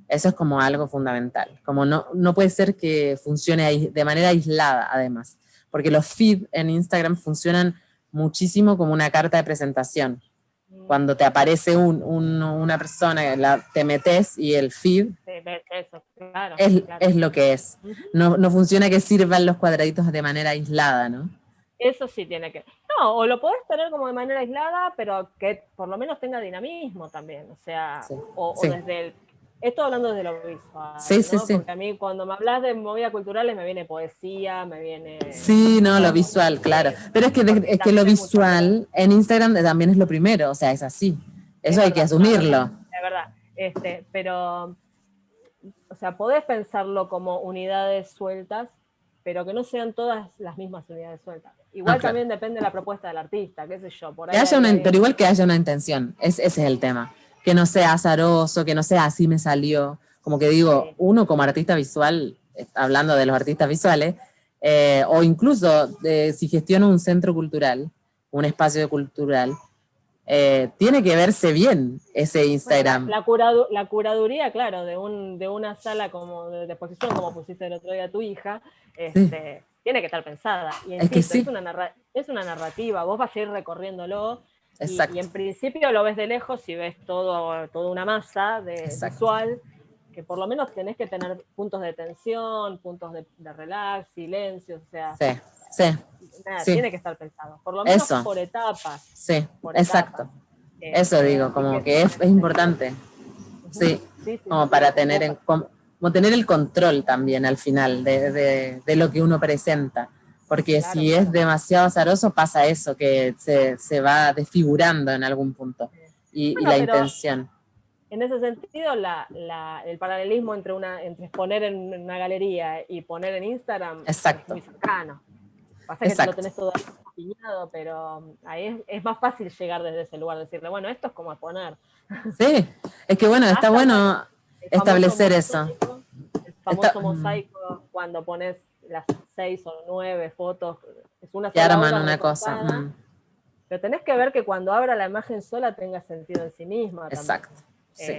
Eso es como algo fundamental. Como no puede ser que funcione de manera aislada, además, porque los feeds en Instagram funcionan muchísimo como una carta de presentación. Cuando te aparece una persona, te metes y el feed es lo que es. No funciona que sirvan los cuadraditos de manera aislada, ¿no? Eso sí tiene que... No, o lo podés tener como de manera aislada, pero que por lo menos tenga dinamismo también. O sea, o desde el... Esto hablando desde lo visual, ¿no? Porque a mí cuando me hablas de movidas culturales me viene poesía, me viene... Sí, no, lo visual, claro. Pero es que lo visual en Instagram también es lo primero, o sea, es así. Eso hay que asumirlo. Es verdad. Pero, o sea, podés pensarlo como unidades sueltas, pero que no sean todas las mismas unidades sueltas. Igual también depende de la propuesta del artista, qué sé yo. Por ahí pero igual que haya una intención, ese es el tema. Que no sea azaroso, que no sea así me salió. Como que digo, uno como artista visual, hablando de los artistas visuales, o incluso si gestiona un centro cultural, un espacio cultural, tiene que verse bien ese Instagram. Bueno, la curaduría, claro, de una sala como de exposición, como pusiste el otro día a tu hija, tiene que estar pensada. Y Es que insisto, sí. es una narrativa, vos vas a ir recorriéndolo Exacto. y en principio lo ves de lejos y ves toda una masa visual, que por lo menos tenés que tener puntos de tensión, puntos de relax, silencios, o sea, Sí, sí, nada, sí. tiene que estar pensado, por lo menos Eso. por etapas. Sí, Por exacto. etapas. Eso digo, Así como que que en es ese sentido. importante. Sí, Sí, sí, como sí. para tener como tener el control también al final de lo que uno presenta. Porque Claro, si claro. es demasiado azaroso, pasa eso, que se va desfigurando en algún punto. Y Bueno, la pero intención. en ese sentido, el paralelismo entre exponer en una galería y poner en Instagram es Exacto, muy cercano. Pasa que lo exacto. tenés todo apiñado, pero ahí es más fácil llegar desde ese lugar, decirle, bueno, esto es como exponer. Sí, es que bueno, está Hasta, bueno, bueno el famoso establecer eso. mosaico, el Está, famoso mosaico cuando pones las 6 o 9 fotos, es una que sola arman obra una cosa. recortada, pero tenés que ver que cuando abra la imagen sola tenga sentido en sí misma también. Exacto, sí.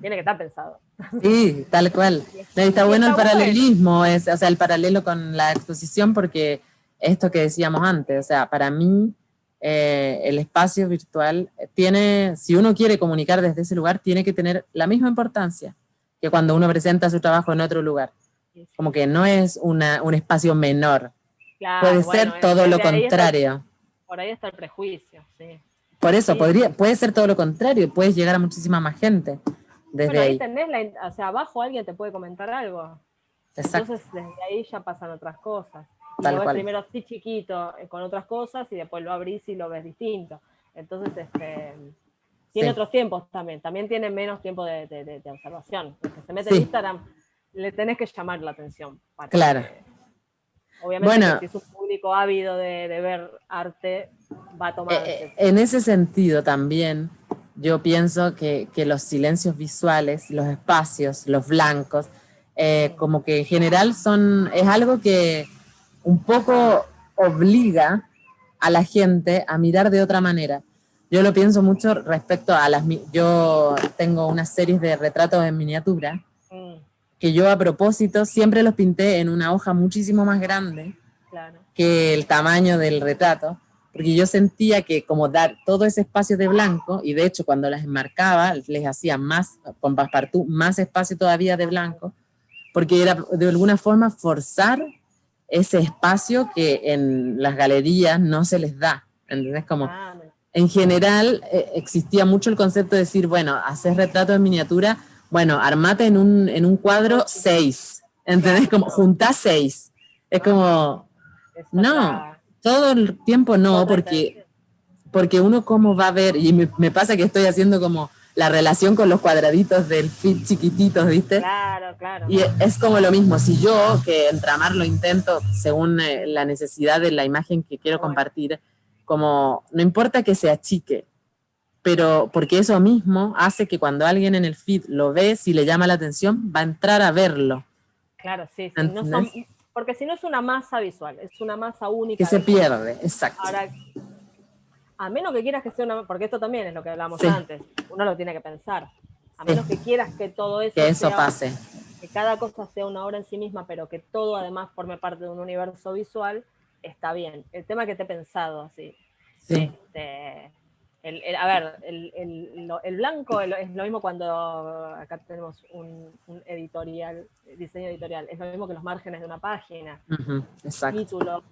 Tiene que estar pensado. Sí, tal cual. No, y está Y bueno el está bueno. paralelismo, o sea, el paralelo con la exposición, porque esto que decíamos antes, o sea, para mí el espacio virtual tiene, si uno quiere comunicar desde ese lugar, tiene que tener la misma importancia que cuando uno presenta su trabajo en otro lugar. Como que no es un espacio menor, puede Claro, ser bueno, todo lo contrario. por ahí está el prejuicio, sí. Por eso, Sí, sí. puede ser todo lo contrario, puedes llegar a muchísima más gente desde Bueno, ahí ahí. tenés o sea, abajo alguien te puede comentar algo. Exacto, Entonces, desde ahí ya pasan otras cosas. Y lo tal ves cual. primero así chiquito, con otras cosas, y después lo abrís y lo ves distinto. Entonces, tiene Sí, otros tiempos también. También tiene menos tiempo de observación. El que se mete en sí, Instagram, le tenés que llamar la atención para claro. que. Obviamente que Bueno, si es un público ávido de ver arte, va a tomar ansiedad. en ese sentido también yo pienso que los silencios visuales, los espacios, los blancos, como que en general es algo que un poco obliga a la gente a mirar de otra manera. Yo lo pienso mucho respecto a yo tengo unas series de retratos en miniatura que yo a propósito siempre los pinté en una hoja muchísimo más grande Claro. que el tamaño del retrato, porque yo sentía que como dar todo ese espacio de blanco, y de hecho cuando las enmarcaba les hacía más, con passepartout, más espacio todavía de blanco, porque era de alguna forma forzar ese espacio que en las galerías no se les da, ¿entendés? Como en general existía mucho el concepto de decir, bueno, haces retrato en miniatura, bueno, armate en un cuadro 6, ¿entendés? Claro, Como no. juntás 6. Es como, Es no, todo el tiempo no, otra intención. porque uno cómo va a ver, y me pasa que estoy haciendo como la relación con los cuadraditos del feed chiquititos, ¿viste? Claro, claro. Y es como lo mismo, si yo que entramar lo intento según la necesidad de la imagen que quiero compartir, como no importa que se achique, pero porque eso mismo hace que cuando alguien en el feed lo ve, si le llama la atención, va a entrar a verlo. Claro, sí, sí. No ¿Entendés? son, porque si no es una masa visual, es una masa Que única se de color. pierde, exacto. Ahora, a menos que quieras que sea una, porque esto también es lo que hablamos Sí, antes, uno lo tiene que pensar. A sí, menos que quieras que todo que eso eso sea, pase. que cada cosa sea una obra en sí misma, pero que todo además forme parte de un universo visual, está bien. El tema que te he pensado, así. Sí. A ver, el blanco es lo mismo cuando acá tenemos un editorial, diseño editorial, es lo mismo que los márgenes de una página, Exacto. título,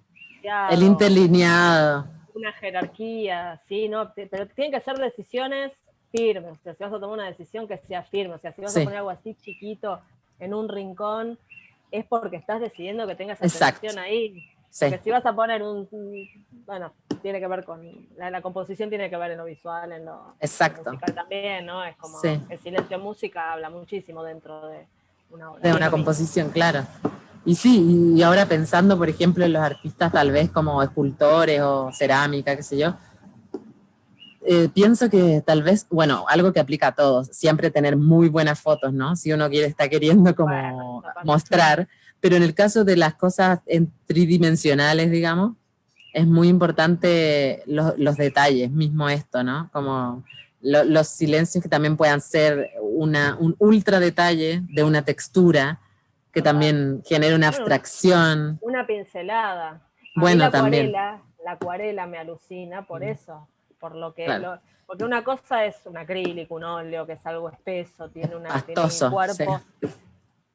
El interlineado. una jerarquía, ¿sí? ¿No? Pero tienen que ser decisiones firmes, o sea, si vas a tomar una decisión que sea firme, o sea, si vas a poner algo así chiquito en un rincón, es porque estás decidiendo que tengas atención ahí. Porque si vas a poner bueno, tiene que ver con, la composición tiene que ver en lo visual, en lo musical también, ¿no? Es como, el silencio en música habla muchísimo dentro de una obra. De una composición, claro. Y sí, y ahora pensando, por ejemplo, en los artistas tal vez como escultores o cerámica, qué sé yo, pienso que tal vez, bueno, algo que aplica a todos, siempre tener muy buenas fotos, ¿no? Si uno está queriendo como mostrar, pero en el caso de las cosas tridimensionales, digamos, es muy importante los detalles, mismo esto, ¿no? Como los silencios que también puedan ser un ultra detalle de una textura, que también genera una Bueno, abstracción. una pincelada. A mí Bueno, también, la acuarela me alucina por eso, por lo que claro. porque una cosa es un acrílico, un óleo, que es algo espeso, Es tiene un pastoso, sí, cuerpo,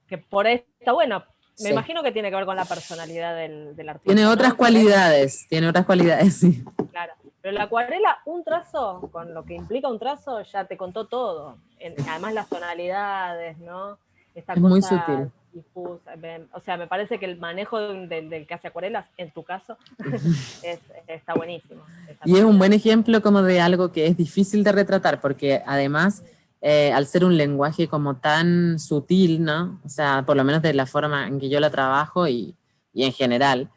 que por esto, bueno, me sí. imagino que tiene que ver con la personalidad del Tiene artista, otras ¿no? Por eso, cualidades, sí. claro. Pero la acuarela, un trazo, con lo que implica un trazo, ya te contó todo. Además las tonalidades, ¿no? Esta Es muy cosa sutil. difusa. O sea, me parece que el manejo del que hace acuarelas, en tu caso, está buenísimo. Esa Y es un habilidad. buen ejemplo como de algo que es difícil de retratar, porque además, al ser un lenguaje como tan sutil, ¿no? O sea, por lo menos de la forma en que yo la trabajo y en general,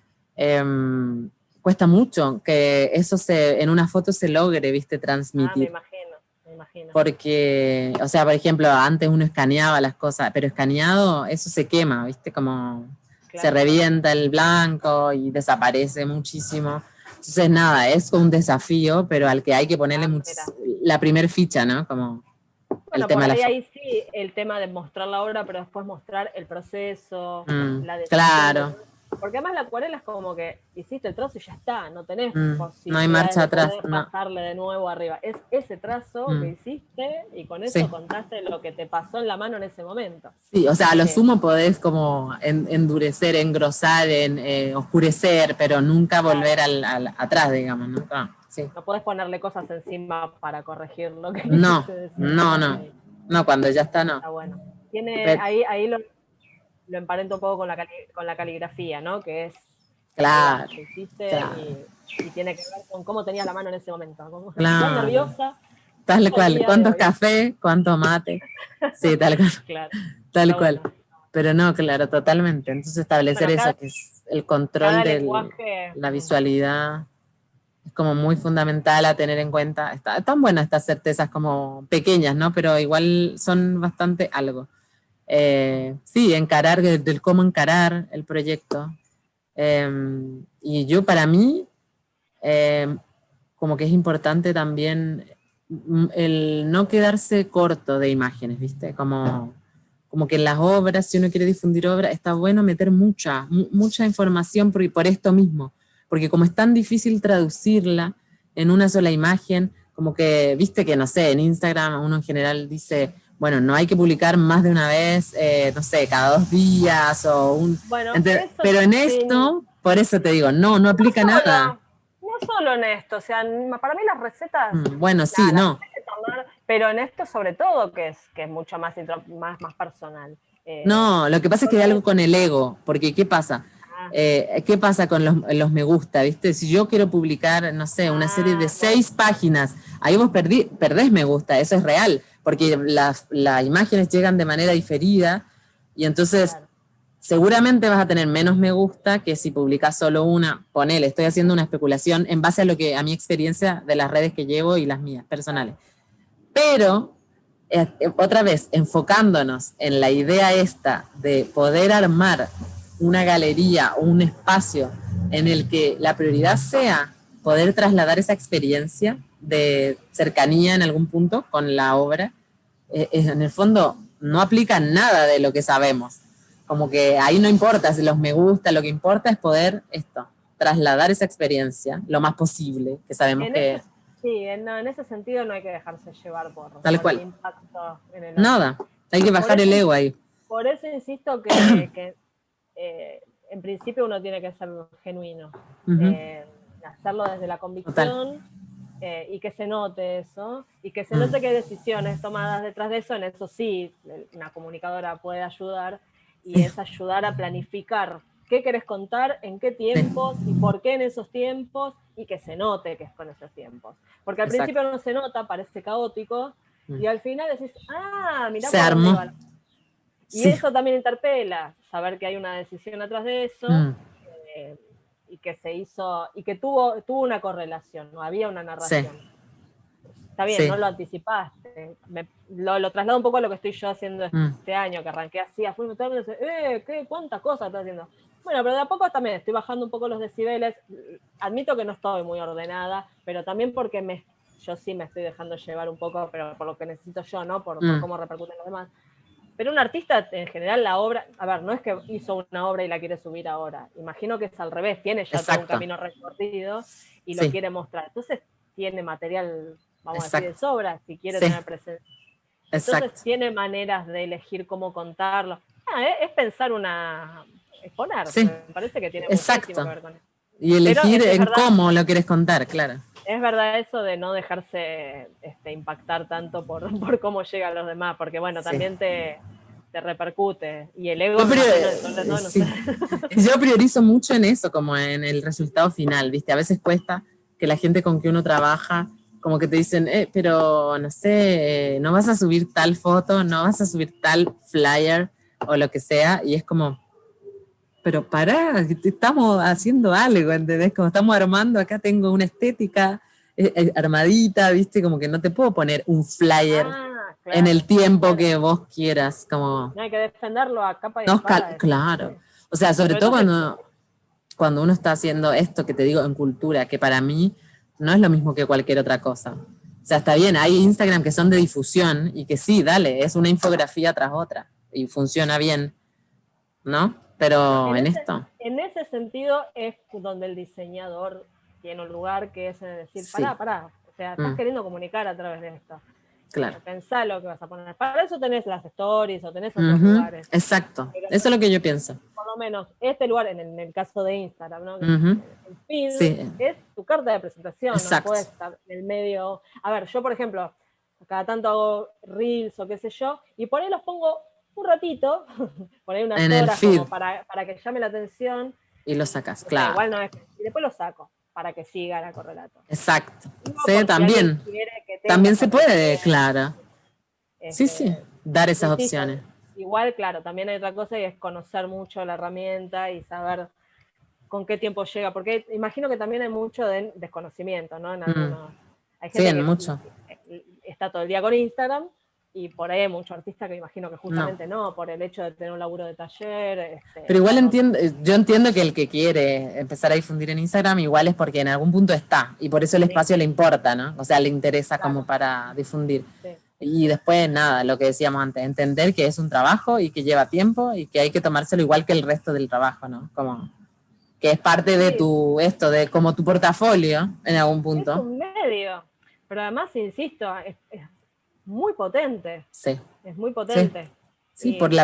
cuesta mucho que eso en una foto se logre, ¿viste? Ah, me Transmitir. imagino, me imagino. Porque, o sea, por ejemplo, antes uno escaneaba las cosas, pero escaneado eso se quema, ¿viste? Como se Claro. revienta el blanco y desaparece muchísimo. Entonces, nada, es un desafío, pero al que hay que ponerle Ah, mira. la primer ficha, ¿no? Como el Bueno, por tema de la foto. ahí sí el tema de mostrar la obra, pero después mostrar el proceso, la decisión que... Claro, Porque además la acuarela es como que hiciste el trazo y ya está, no tenés no hay posibilidades marcha de atrás, poder no. pasarle de nuevo arriba. Es ese trazo que hiciste y con Sí. eso contaste lo que te pasó en la mano en ese momento. Sí, o sea, a lo Eh, sumo podés como endurecer, engrosar, oscurecer, pero nunca claro, volver atrás, digamos, nunca. Sí. no podés ponerle cosas encima para corregir lo que No, quisiste decir. no, no. No, cuando ya está, no. Está bueno. Tiene, Pe- ahí lo emparento un poco con la caligrafía, ¿no? Que es, ahí va, claro, lo hiciste claro, y tiene que ver con cómo tenías la mano en ese momento. ¿Estás claro. nerviosa Tal el cual. día de ¿Cuántos hoy? cafés? ¿Cuánto mate? Sí, tal cual. Claro, Tal está cual. bueno. Pero no, claro, totalmente. Entonces establecer Bueno, eso, que es el control cada de lenguaje, la visualidad, es como muy fundamental a tener en cuenta. Están buenas estas certezas como pequeñas, ¿no? Pero igual son bastante algo. Sí, encarar, del cómo encarar el proyecto. Y yo para mí, eh, como que es importante también el no quedarse corto de imágenes, ¿viste? Como que en las obras, si uno quiere difundir obras, está bueno meter mucha información por esto mismo, porque como es tan difícil traducirla en una sola imagen, como que, viste que, no sé, en Instagram uno en general dice, bueno, no hay que publicar más de una vez, no sé, cada 2 días o un... bueno, eso Pero en sí, esto, por eso te digo, no no aplica nada. solo, no solo en esto, o sea, para mí las recetas, Bueno, sí, nada, las no. tenés que tomar, pero en esto sobre todo, que es mucho más personal. No, lo que pasa es que hay algo Entonces, con el ego, porque ¿qué pasa? ah, ¿Qué pasa con los me gusta? ¿Viste? Si yo quiero publicar, no sé, una serie de bueno, 6 páginas, ahí vos perdés me gusta, eso es real, porque las imágenes llegan de manera diferida y entonces claro. seguramente vas a tener menos me gusta que si publicas solo una. Ponele, estoy haciendo una especulación en base a mi experiencia de las redes que llevo y las mías personales. Claro. Pero otra vez, enfocándonos en la idea esta de poder armar una galería o un espacio en el que la prioridad sea poder trasladar esa experiencia de cercanía en algún punto con la obra, en el fondo no aplica nada de lo que sabemos. Como que ahí no importa si los me gusta, lo que importa es poder trasladar esa experiencia lo más posible, que sabemos En que ese, sí, en ese sentido no hay que dejarse llevar tal por el cual. impacto en el otro. Nada, hay que Por bajar eso, el ego ahí. por eso insisto que en principio uno tiene que ser genuino, Uh -huh. hacerlo desde la Total. convicción y que se note eso, y que se note que hay decisiones tomadas detrás de eso, en eso sí, una comunicadora puede ayudar, y Sí. es ayudar a planificar qué querés contar, en qué Sí. tiempos y por qué en esos tiempos, y que se note que es con esos tiempos. Porque al Exacto. principio no se nota, parece caótico, y al final decís, ah, mirá Se por dónde armó. iba. Y Sí. eso también interpela, saber que hay una decisión atrás de eso, eh, y que se hizo, y que tuvo una correlación, no había una Sí. narración. Está bien, Sí. no lo anticipaste. Lo traslado un poco a lo que estoy yo haciendo este año, que arranqué así, a full, todo el mundo dice, ¿qué? ¿Cuántas cosas estás haciendo? Bueno, pero de a poco también estoy bajando un poco los decibeles. Admito que no estoy muy ordenada, pero también porque yo sí me estoy dejando llevar un poco, pero por lo que necesito yo, ¿no? Por cómo repercuten los demás. Pero un artista, en general, la obra, a ver, no es que hizo una obra y la quiere subir ahora. Imagino que es al revés, tiene ya todo un camino recorrido y lo quiere mostrar. Entonces tiene material, vamos a decir, de sobra, si quiere tener presencia. Entonces tiene maneras de elegir cómo contarlo. Es pensar exponer, me parece que tiene muchísimo que ver con eso. Y elegir en cómo lo quieres contar, claro. Es verdad eso de no dejarse impactar tanto por cómo llega a los demás, porque bueno, también te repercute. Y el ego... Yo priorizo mucho en eso, como en el resultado final, ¿viste? A veces cuesta que la gente con que uno trabaja, como que te dicen, pero no sé, no vas a subir tal foto, no vas a subir tal flyer o lo que sea, y es como... Pero pará, estamos haciendo algo, ¿entendés? Como estamos armando, acá tengo una estética armadita, ¿viste? Como que no te puedo poner un flyer en el tiempo que vos quieras. Como... No hay que defenderlo a capa y espada. Claro. O sea, sobre todo cuando uno está haciendo esto que te digo en cultura, que para mí no es lo mismo que cualquier otra cosa. O sea, está bien, hay Instagram que son de difusión y que sí, dale, es una infografía tras otra y funciona bien, ¿no? Pero en esto. En ese sentido es donde el diseñador tiene un lugar que es decir, pará. O sea, estás queriendo comunicar a través de esto. Claro. Pensá lo que vas a poner. Para eso tenés las stories o tenés otros lugares. Exacto. Pero eso es lo que yo pienso. Por lo menos este lugar, en el caso de Instagram, ¿no? El feed es tu carta de presentación. Exacto. No puedes estar en el medio. A ver, yo, por ejemplo, cada tanto hago reels o qué sé yo, y por ahí los pongo un ratito, por ahí unas horas como para que llame la atención. Y lo sacas, claro. Igual no es, y después lo saco para que siga la correlato. Exacto. Sí, también. También se puede, claro. Sí, dar esas opciones. Igual, claro, también hay otra cosa y es conocer mucho la herramienta y saber con qué tiempo llega, porque imagino que también hay mucho de desconocimiento, ¿no? En algunos, hay gente que mucho. Está todo el día con Instagram, y por ahí hay mucho artista que imagino que justamente no, por el hecho de tener un laburo de taller. Pero igual yo entiendo que el que quiere empezar a difundir en Instagram igual es porque en algún punto está, y por eso el espacio le importa, ¿no? O sea, le interesa como para difundir. Sí. Y después, nada, lo que decíamos antes, entender que es un trabajo y que lleva tiempo y que hay que tomárselo igual que el resto del trabajo, ¿no? Como que es parte de de como tu portafolio en algún punto. Es un medio, pero además, insisto, es muy potente. Sí. Es muy potente. Sí, por el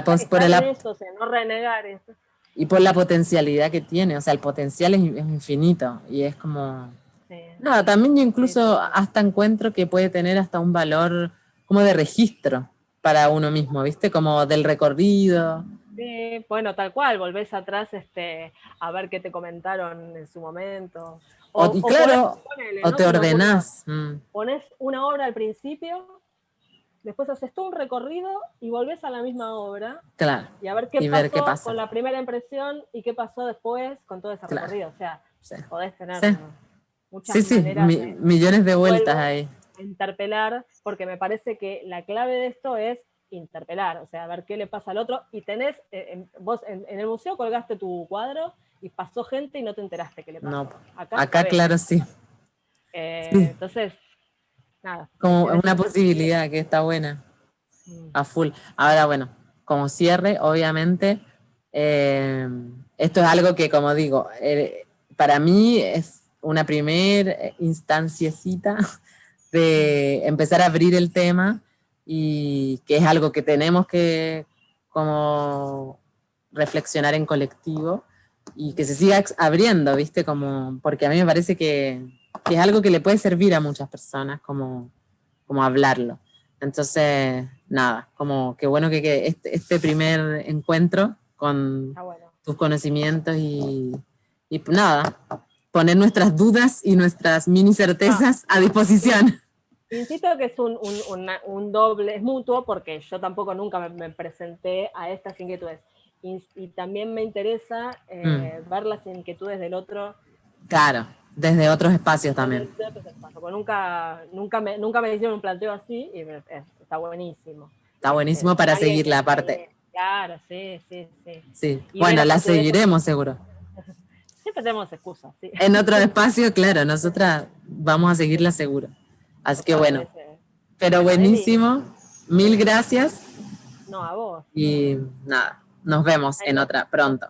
eso, o sea, no renegar eso. Y por la potencialidad que tiene, o sea, el potencial es infinito y es como... No, también yo incluso hasta encuentro que puede tener hasta un valor como de registro para uno mismo, ¿viste? Como del recorrido. Sí, bueno, tal cual, volvés atrás a ver qué te comentaron en su momento. O te ordenás. Pones una obra al principio, después haces todo un recorrido y volvés a la misma obra. Claro. Y a ver qué pasó con la primera impresión y qué pasó después con todo ese recorrido. O sea, podés tener muchas maneras millones de vueltas ahí. Interpelar, porque me parece que la clave de esto es interpelar, o sea, a ver qué le pasa al otro. Y tenés, vos en el museo colgaste tu cuadro y pasó gente y no te enteraste qué le pasó. No, acá claro, sí. Entonces... Nada. Como una posibilidad que está buena. A full. Ahora, bueno, como cierre, obviamente, esto es algo que, como digo, para mí es una primer instanciecita de empezar a abrir el tema y que es algo que tenemos que como reflexionar en colectivo y que se siga abriendo, ¿viste? Como, porque a mí me parece que es algo que le puede servir a muchas personas, como hablarlo. Entonces, nada, como que bueno que este primer encuentro con tus conocimientos y nada, poner nuestras dudas y nuestras mini certezas a disposición. Insisto que es un doble, es mutuo, porque yo tampoco nunca me presenté a estas inquietudes. Y también me interesa ver las inquietudes del otro. Claro. Desde otros espacios también. Porque nunca me hicieron un planteo así y está buenísimo. Está buenísimo para seguir la parte. Claro, sí. Bueno, la seguiremos seguro. Siempre tenemos excusas, sí. En otro espacio, claro, nosotras vamos a seguirla seguro. Así que bueno. Pero buenísimo. Mil gracias No, a vos. Y nada, nos vemos en otra pronto.